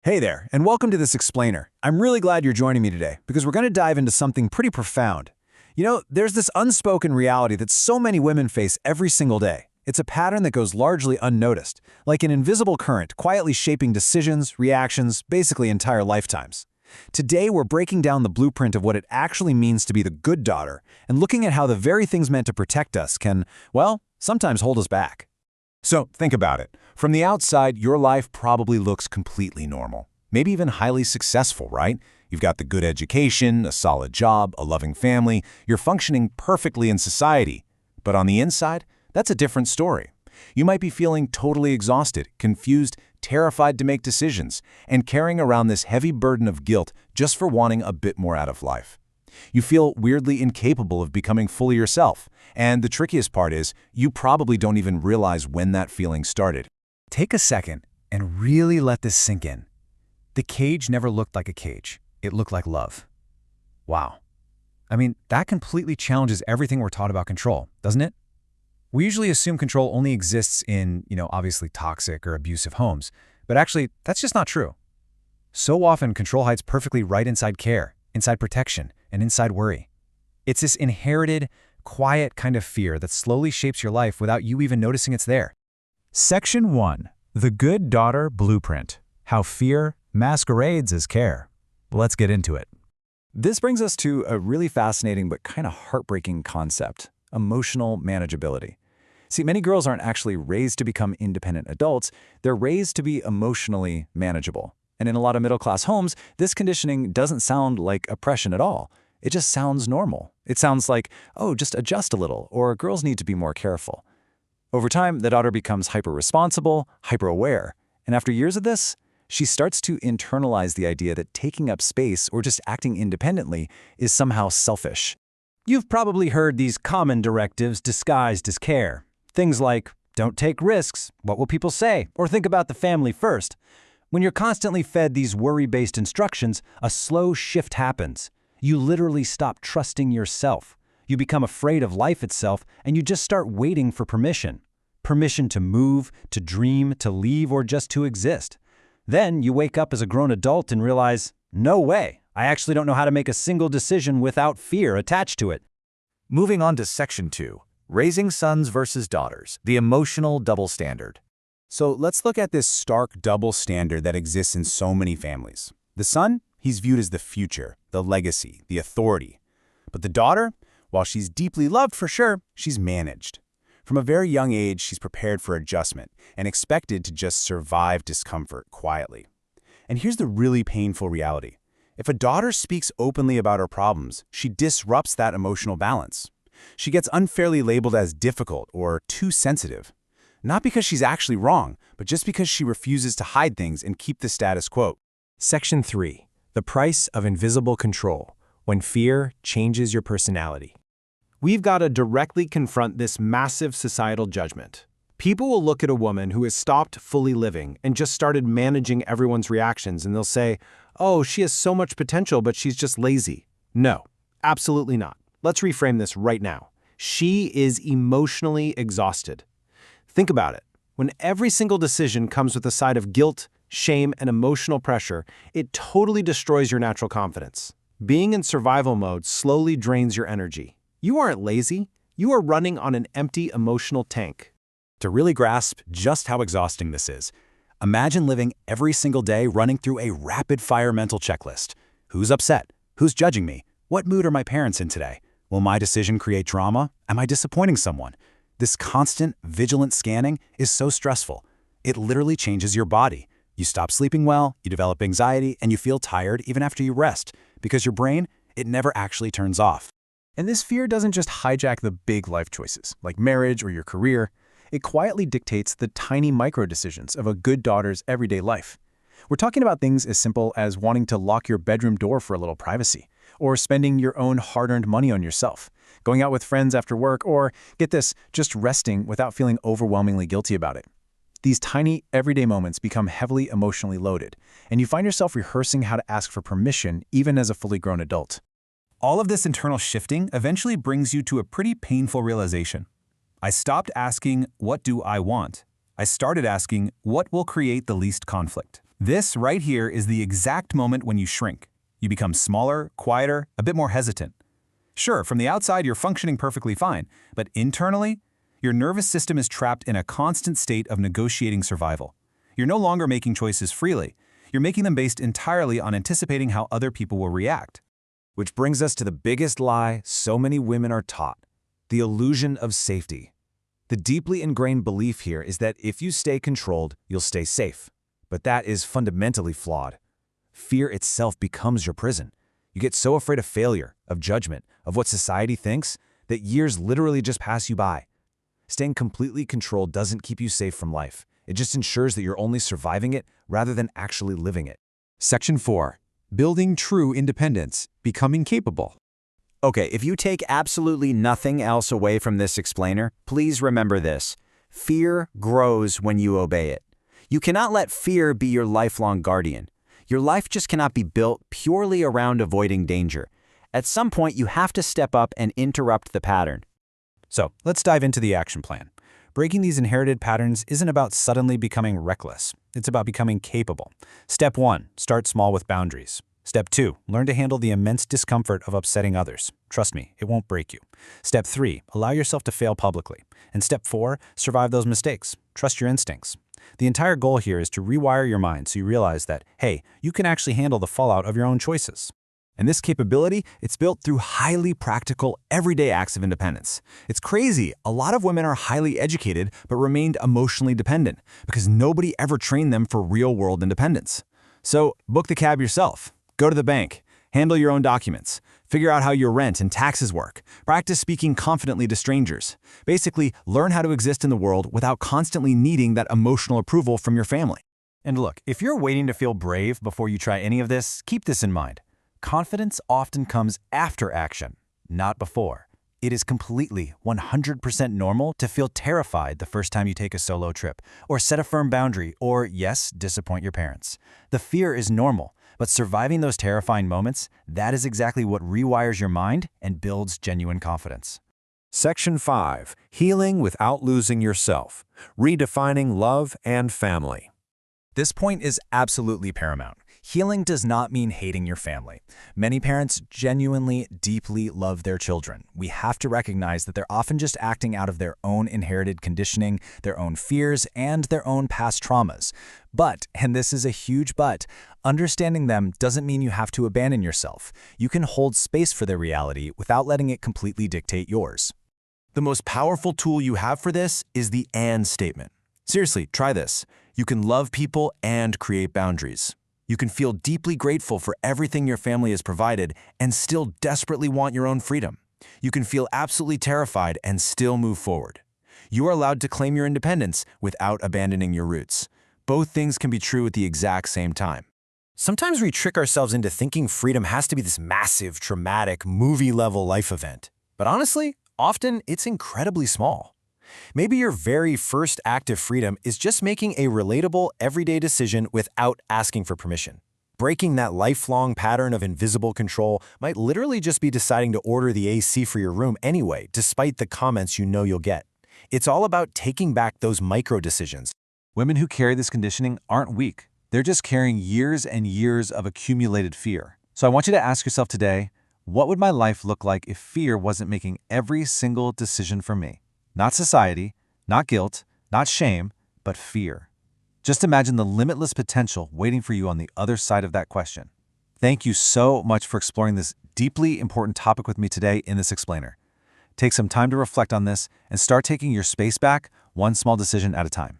Hey there, and welcome to this explainer. I'm really glad you're joining me today because we're going to dive into something pretty profound. There's this unspoken reality that so many women face every single day. It's a pattern that goes largely unnoticed, like an invisible current quietly shaping decisions, reactions, basically entire lifetimes. Today, we're breaking down the blueprint of what it actually means to be the good daughter and looking at how the very things meant to protect us can, well, sometimes hold us back. So think about it. From the outside, your life probably looks completely normal, maybe even highly successful, right? You've got the good education, a solid job, a loving family, you're functioning perfectly in society. But on the inside, that's a different story. You might be feeling totally exhausted, confused, terrified to make decisions, and carrying around this heavy burden of guilt just for wanting a bit more out of life. You feel weirdly incapable of becoming fully yourself, and the trickiest part is you probably don't even realize when that feeling started. Take a second and really let this sink in. The cage never looked like a cage. It looked like love. Wow. That completely challenges everything we're taught about control, doesn't it? We usually assume control only exists in, obviously toxic or abusive homes, but actually, that's just not true. So often, control hides perfectly right inside care, inside protection, and inside worry. It's this inherited, quiet kind of fear that slowly shapes your life without you even noticing it's there. Section 1. The Good Daughter Blueprint. How Fear Masquerades as Care. Let's get into it. This brings us to a really fascinating but kind of heartbreaking concept: emotional manageability. See, many girls aren't actually raised to become independent adults, they're raised to be emotionally manageable. And in a lot of middle-class homes, this conditioning doesn't sound like oppression at all. It just sounds normal. It sounds like, oh, just adjust a little, or girls need to be more careful. Over time, the daughter becomes hyper-responsible, hyper-aware, and after years of this, she starts to internalize the idea that taking up space or just acting independently is somehow selfish. You've probably heard these common directives disguised as care. Things like, don't take risks, what will people say, or think about the family first. When you're constantly fed these worry-based instructions, a slow shift happens. You literally stop trusting yourself. You become afraid of life itself, and you just start waiting for permission. Permission to move, to dream, to leave, or just to exist. Then you wake up as a grown adult and realize, no way, I actually don't know how to make a single decision without fear attached to it. Moving on to Section 2. Raising Sons versus Daughters. The Emotional Double Standard. So let's look at this stark double standard that exists in so many families. The son, he's viewed as the future, the legacy, the authority. But the daughter, while she's deeply loved for sure, she's managed. From a very young age, she's prepared for adjustment and expected to just survive discomfort quietly. And here's the really painful reality. If a daughter speaks openly about her problems, she disrupts that emotional balance. She gets unfairly labeled as difficult or too sensitive. Not because she's actually wrong, but just because she refuses to hide things and keep the status quo. Section 3. The Price of Invisible Control. When Fear Changes Your Personality. We've got to directly confront this massive societal judgment. People will look at a woman who has stopped fully living and just started managing everyone's reactions, and they'll say, oh, she has so much potential, but she's just lazy. No, absolutely not. Let's reframe this right now. She is emotionally exhausted. Think about it. When every single decision comes with a side of guilt, shame, and emotional pressure, it totally destroys your natural confidence. Being in survival mode slowly drains your energy. You aren't lazy. You are running on an empty emotional tank. To really grasp just how exhausting this is, imagine living every single day running through a rapid-fire mental checklist. Who's upset? Who's judging me? What mood are my parents in today? Will my decision create drama? Am I disappointing someone? This constant, vigilant scanning is so stressful. It literally changes your body. You stop sleeping well, you develop anxiety, and you feel tired even after you rest, because your brain, it never actually turns off. And this fear doesn't just hijack the big life choices, like marriage or your career. It quietly dictates the tiny micro-decisions of a good daughter's everyday life. We're talking about things as simple as wanting to lock your bedroom door for a little privacy, or spending your own hard-earned money on yourself, going out with friends after work, or, get this, just resting without feeling overwhelmingly guilty about it. These tiny, everyday moments become heavily emotionally loaded, and you find yourself rehearsing how to ask for permission even as a fully grown adult. All of this internal shifting eventually brings you to a pretty painful realization. I stopped asking, what do I want? I started asking, what will create the least conflict? This right here is the exact moment when you shrink. You become smaller, quieter, a bit more hesitant. Sure, from the outside you're functioning perfectly fine, but internally, your nervous system is trapped in a constant state of negotiating survival. You're no longer making choices freely. You're making them based entirely on anticipating how other people will react. Which brings us to the biggest lie so many women are taught: the illusion of safety. The deeply ingrained belief here is that if you stay controlled, you'll stay safe. But that is fundamentally flawed. Fear itself becomes your prison. You get so afraid of failure, of judgment, of what society thinks, that years literally just pass you by. Staying completely controlled doesn't keep you safe from life. It just ensures that you're only surviving it rather than actually living it. Section 4. Building true independence, becoming capable. Okay, if you take absolutely nothing else away from this explainer, please remember this. Fear grows when you obey it. You cannot let fear be your lifelong guardian. Your life just cannot be built purely around avoiding danger. At some point, you have to step up and interrupt the pattern. So, let's dive into the action plan. Breaking these inherited patterns isn't about suddenly becoming reckless. It's about becoming capable. Step 1, start small with boundaries. Step 2, learn to handle the immense discomfort of upsetting others. Trust me, it won't break you. Step 3, allow yourself to fail publicly. And Step 4, survive those mistakes. Trust your instincts. The entire goal here is to rewire your mind so you realize that, hey, you can actually handle the fallout of your own choices. And this capability, it's built through highly practical, everyday acts of independence. It's crazy. A lot of women are highly educated but remained emotionally dependent because nobody ever trained them for real-world independence. So, book the cab yourself. Go to the bank. Handle your own documents. Figure out how your rent and taxes work. Practice speaking confidently to strangers. Basically, learn how to exist in the world without constantly needing that emotional approval from your family. And look, if you're waiting to feel brave before you try any of this, keep this in mind. Confidence often comes after action, not before. It is completely 100% normal to feel terrified the first time you take a solo trip, or set a firm boundary, or, yes, disappoint your parents. The fear is normal, but surviving those terrifying moments, that is exactly what rewires your mind and builds genuine confidence. Section 5. Healing without losing yourself. Redefining love and family. This point is absolutely paramount. Healing does not mean hating your family. Many parents genuinely, deeply love their children. We have to recognize that they're often just acting out of their own inherited conditioning, their own fears, and their own past traumas. But, and this is a huge but, understanding them doesn't mean you have to abandon yourself. You can hold space for their reality without letting it completely dictate yours. The most powerful tool you have for this is the and statement. Seriously, try this. You can love people and create boundaries. You can feel deeply grateful for everything your family has provided and still desperately want your own freedom. You can feel absolutely terrified and still move forward. You are allowed to claim your independence without abandoning your roots. Both things can be true at the exact same time. Sometimes we trick ourselves into thinking freedom has to be this massive, traumatic, movie-level life event. But honestly, often it's incredibly small. Maybe your very first act of freedom is just making a relatable, everyday decision without asking for permission. Breaking that lifelong pattern of invisible control might literally just be deciding to order the AC for your room anyway, despite the comments you know you'll get. It's all about taking back those micro decisions. Women who carry this conditioning aren't weak. They're just carrying years and years of accumulated fear. So I want you to ask yourself today, what would my life look like if fear wasn't making every single decision for me? Not society, not guilt, not shame, but fear. Just imagine the limitless potential waiting for you on the other side of that question. Thank you so much for exploring this deeply important topic with me today in this explainer. Take some time to reflect on this and start taking your space back one small decision at a time.